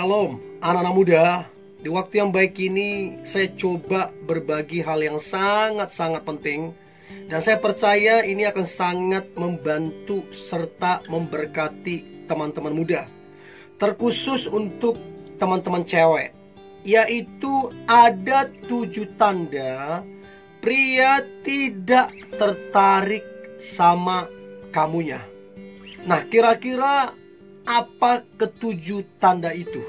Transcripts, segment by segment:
Shalom, anak-anak muda. Di waktu yang baik ini, saya coba berbagi hal yang sangat-sangat penting. Dan saya percaya ini akan sangat membantu serta memberkati teman-teman muda. Terkhusus untuk teman-teman cewek. Yaitu ada 7 tanda pria tidak tertarik sama kamunya. Nah, kira-kira apa ketujuh tanda itu?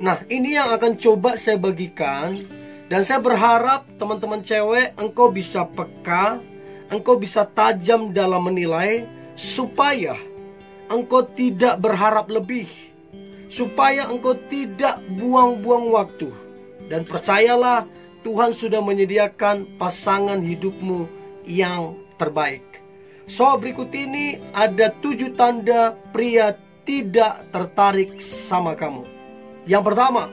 Nah, ini yang akan coba saya bagikan. Dan saya berharap teman-teman cewek, engkau bisa peka, engkau bisa tajam dalam menilai, supaya engkau tidak berharap lebih, supaya engkau tidak buang-buang waktu. Dan percayalah, Tuhan sudah menyediakan pasangan hidupmu yang terbaik. So, berikut ini ada 7 tanda pria tidak tertarik sama kamu. Yang pertama,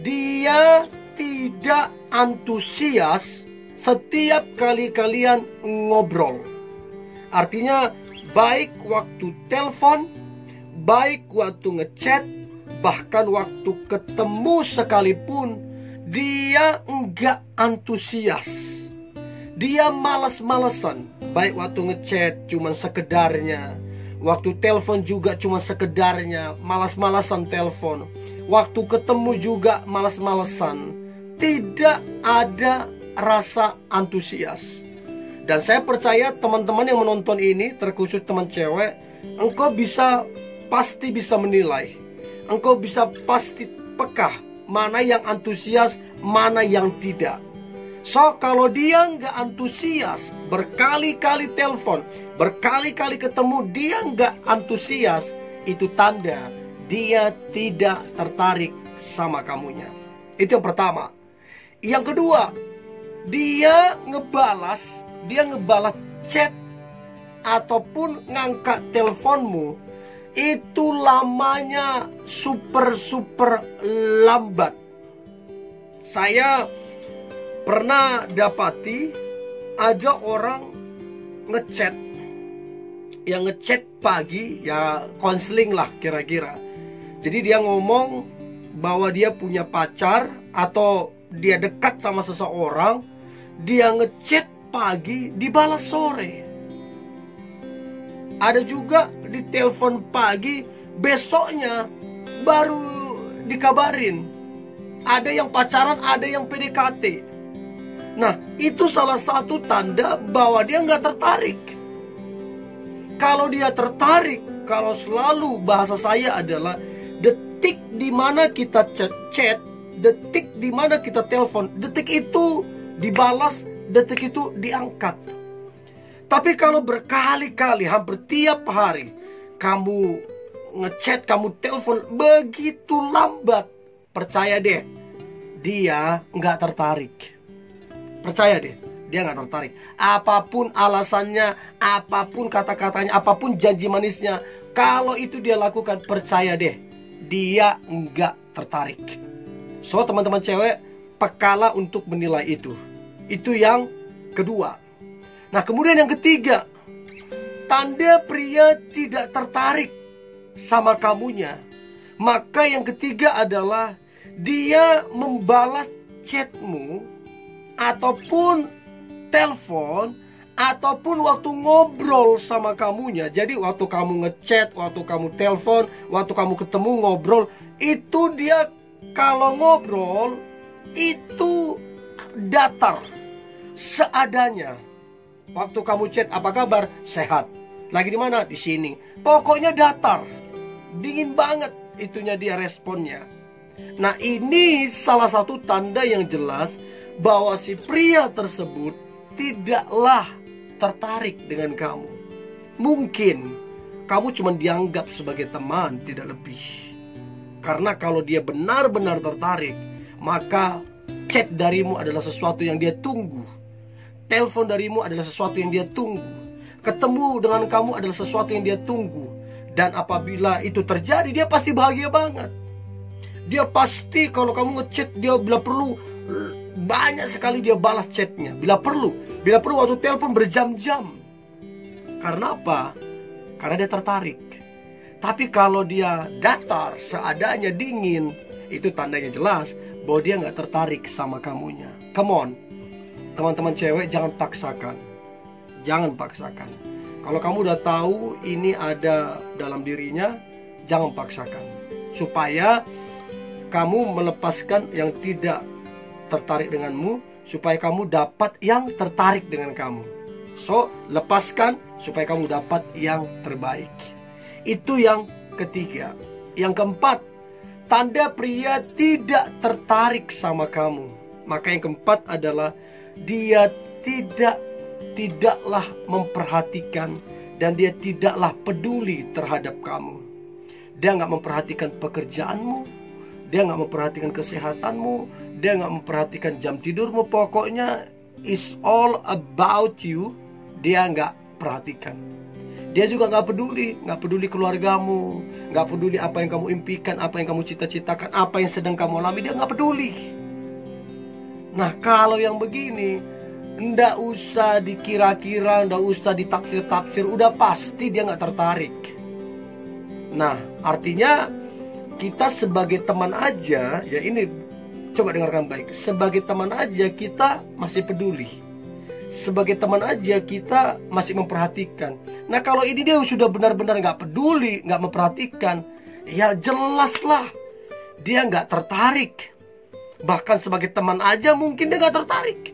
dia tidak antusias setiap kali kalian ngobrol. Artinya, baik waktu telepon, baik waktu ngechat, bahkan waktu ketemu sekalipun, dia enggak antusias. Dia malas-malesan. Baik waktu ngechat cuma sekedarnya, waktu telepon juga cuma sekedarnya, malas-malasan telepon. Waktu ketemu juga malas-malasan. Tidak ada rasa antusias. Dan saya percaya teman-teman yang menonton ini, terkhusus teman cewek, engkau pasti bisa menilai. Engkau bisa pasti peka mana yang antusias, mana yang tidak. So, kalau dia nggak antusias, berkali-kali telepon, berkali-kali ketemu, dia nggak antusias, itu tanda dia tidak tertarik sama kamunya. Itu yang pertama. Yang kedua, dia ngebalas chat ataupun ngangkat teleponmu, itu lamanya super lambat. Saya pernah dapati ada orang ngechat, yang ngechat pagi, ya konseling lah kira-kira. Jadi dia ngomong bahwa dia punya pacar atau dia dekat sama seseorang, dia ngechat pagi, dibalas sore. Ada juga di telepon pagi, besoknya baru dikabarin. Ada yang pacaran, ada yang PDKT. Nah, itu salah satu tanda bahwa dia nggak tertarik. Kalau dia tertarik, kalau selalu bahasa saya adalah detik dimana kita chat, detik dimana kita telepon, detik itu dibalas, detik itu diangkat. Tapi kalau berkali-kali, hampir tiap hari, kamu ngechat, kamu telepon begitu lambat, percaya deh, dia nggak tertarik. Percaya deh, dia nggak tertarik. Apapun alasannya, apapun kata-katanya, apapun janji manisnya, kalau itu dia lakukan, percaya deh, dia nggak tertarik. So, teman-teman cewek, pekalah untuk menilai itu. Itu yang kedua. Nah, kemudian yang ketiga, tanda pria tidak tertarik sama kamunya. Maka yang ketiga adalah dia membalas chatmu ataupun telepon, ataupun waktu ngobrol sama kamunya. Jadi waktu kamu ngechat, waktu kamu telepon, waktu kamu ketemu ngobrol, itu dia kalau ngobrol itu datar, seadanya. Waktu kamu chat, apa kabar? Sehat. Lagi di mana? Di sini. Pokoknya datar, dingin banget itunya dia responnya. Nah, ini salah satu tanda yang jelas bahwa si pria tersebut tidaklah tertarik dengan kamu. Mungkin kamu cuma dianggap sebagai teman, tidak lebih. Karena kalau dia benar-benar tertarik, maka chat darimu adalah sesuatu yang dia tunggu. Telepon darimu adalah sesuatu yang dia tunggu. Ketemu dengan kamu adalah sesuatu yang dia tunggu. Dan apabila itu terjadi, dia pasti bahagia banget. Dia pasti kalau kamu ngechat, dia bila perlu banyak sekali dia balas chatnya. Bila perlu waktu telepon berjam-jam. Karena apa? Karena dia tertarik. Tapi kalau dia datar, seadanya, dingin, itu tandanya jelas bahwa dia nggak tertarik sama kamunya. Come on, teman-teman cewek, jangan paksakan. Jangan paksakan. Kalau kamu udah tahu ini ada dalam dirinya, jangan paksakan. Supaya kamu melepaskan yang tidak tertarik denganmu, supaya kamu dapat yang tertarik dengan kamu. So, lepaskan supaya kamu dapat yang terbaik. Itu yang ketiga. Yang keempat, tanda pria tidak tertarik sama kamu. Maka yang keempat adalah dia tidaklah memperhatikan dan dia tidaklah peduli terhadap kamu. Dia nggak memperhatikan pekerjaanmu, dia nggak memperhatikan kesehatanmu, dia nggak memperhatikan jam tidurmu. Pokoknya it's all about you. Dia nggak perhatikan. Dia juga nggak peduli keluargamu, nggak peduli apa yang kamu impikan, apa yang kamu cita-citakan, apa yang sedang kamu alami. Dia nggak peduli. Nah, kalau yang begini, ndak usah dikira-kira, ndak usah ditafsir-tafsir, udah pasti dia nggak tertarik. Nah, artinya kita sebagai teman aja, ya ini coba dengarkan baik, sebagai teman aja kita masih peduli. Sebagai teman aja kita masih memperhatikan. Nah, kalau ini dia sudah benar-benar nggak peduli, nggak memperhatikan, ya jelaslah dia nggak tertarik. Bahkan sebagai teman aja mungkin dia nggak tertarik.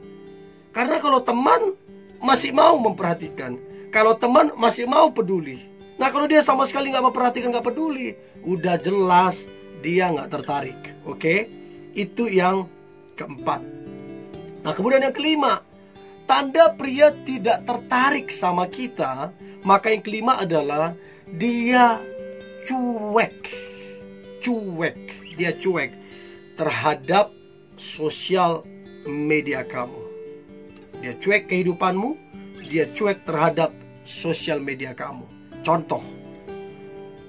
Karena kalau teman masih mau memperhatikan, kalau teman masih mau peduli. Nah, kalau dia sama sekali nggak memperhatikan, nggak peduli, udah jelas dia nggak tertarik. Oke? Itu yang keempat. Nah, kemudian yang kelima, tanda pria tidak tertarik sama kita. Maka yang kelima adalah dia cuek. Dia cuek terhadap sosial media kamu. Dia cuek kehidupanmu, dia cuek terhadap sosial media kamu. Contoh,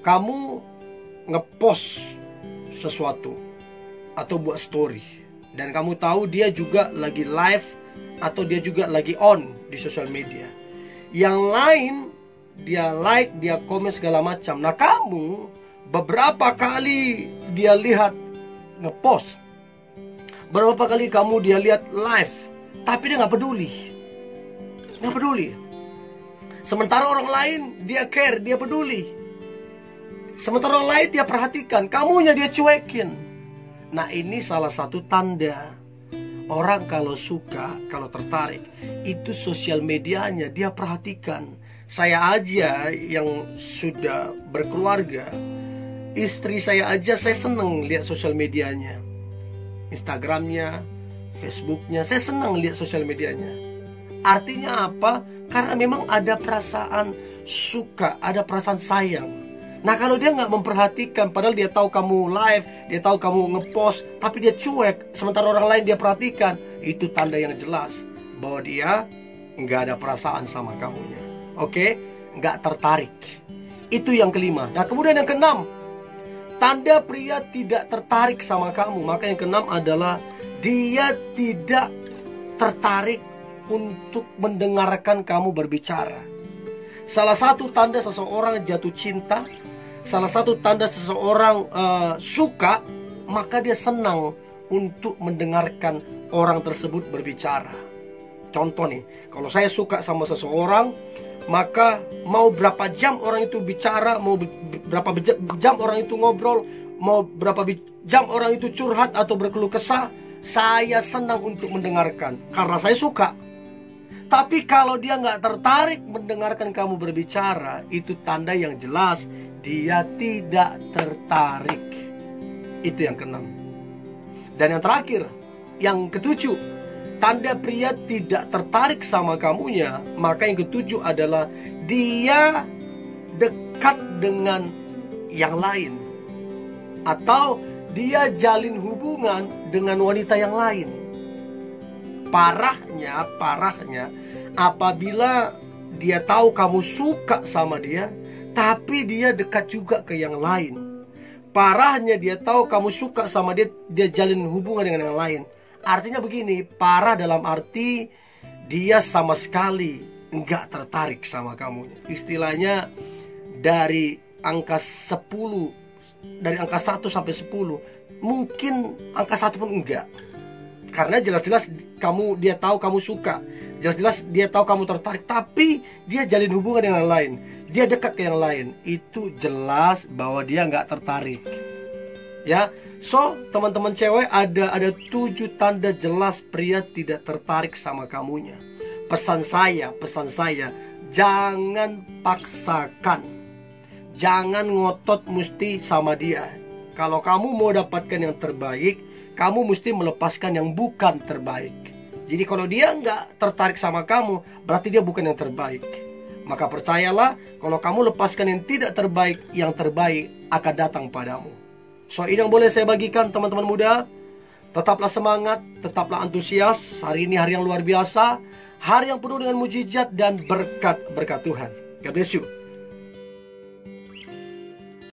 kamu ngepost sesuatu atau buat story, dan kamu tahu dia juga lagi live atau dia juga lagi on di sosial media. Yang lain dia like, dia komen segala macam. Nah, kamu beberapa kali dia lihat ngepost, beberapa kali kamu dia lihat live, tapi dia nggak peduli. Sementara orang lain dia care, dia peduli. Sementara orang lain dia perhatikan, kamunya dia cuekin. Nah, ini salah satu tanda orang kalau suka, kalau tertarik, itu sosial medianya dia perhatikan. Saya aja yang sudah berkeluarga, istri saya aja saya seneng lihat sosial medianya, Instagramnya, Facebooknya, saya senang lihat sosial medianya. Artinya apa? Karena memang ada perasaan suka, ada perasaan sayang. Nah, kalau dia nggak memperhatikan, padahal dia tahu kamu live, dia tahu kamu ngepost, tapi dia cuek, sementara orang lain dia perhatikan, itu tanda yang jelas bahwa dia nggak ada perasaan sama kamunya. Oke? Nggak tertarik. Itu yang kelima. Nah, kemudian yang keenam, tanda pria tidak tertarik sama kamu. Maka yang keenam adalah dia tidak tertarik untuk mendengarkan kamu berbicara. Salah satu tanda seseorang jatuh cinta, salah satu tanda seseorang suka, maka dia senang untuk mendengarkan orang tersebut berbicara. Contoh nih, kalau saya suka sama seseorang, maka mau berapa jam orang itu bicara, mau berapa jam orang itu ngobrol, mau berapa jam orang itu curhat atau berkeluh kesah, saya senang untuk mendengarkan karena saya suka. Tapi kalau dia nggak tertarik mendengarkan kamu berbicara, itu tanda yang jelas dia tidak tertarik. Itu yang keenam. Dan yang terakhir, yang ketujuh, tanda pria tidak tertarik sama kamunya. Maka yang ketujuh adalah dia dekat dengan yang lain, atau dia jalin hubungan dengan wanita yang lain. Parahnya apabila dia tahu kamu suka sama dia, tapi dia dekat juga ke yang lain. Parahnya dia tahu kamu suka sama dia, dia jalin hubungan dengan yang lain. Artinya begini, parah dalam arti dia sama sekali nggak tertarik sama kamu. Istilahnya dari angka 10, dari angka 1 sampai 10, mungkin angka 1 pun enggak. Karena jelas-jelas dia tahu kamu suka, jelas-jelas dia tahu kamu tertarik, tapi dia jalin hubungan dengan yang lain, dia dekat ke yang lain. Itu jelas bahwa dia nggak tertarik. Ya, so teman-teman cewek, ada 7 tanda jelas pria tidak tertarik sama kamunya. Pesan saya, jangan paksakan, jangan ngotot mesti sama dia. Kalau kamu mau dapatkan yang terbaik, kamu mesti melepaskan yang bukan terbaik. Jadi kalau dia nggak tertarik sama kamu, berarti dia bukan yang terbaik. Maka percayalah, kalau kamu lepaskan yang tidak terbaik, yang terbaik akan datang padamu. So, ini yang boleh saya bagikan teman-teman muda. Tetaplah semangat, tetaplah antusias. Hari ini hari yang luar biasa, hari yang penuh dengan mujizat dan berkat-berkat Tuhan. God bless you.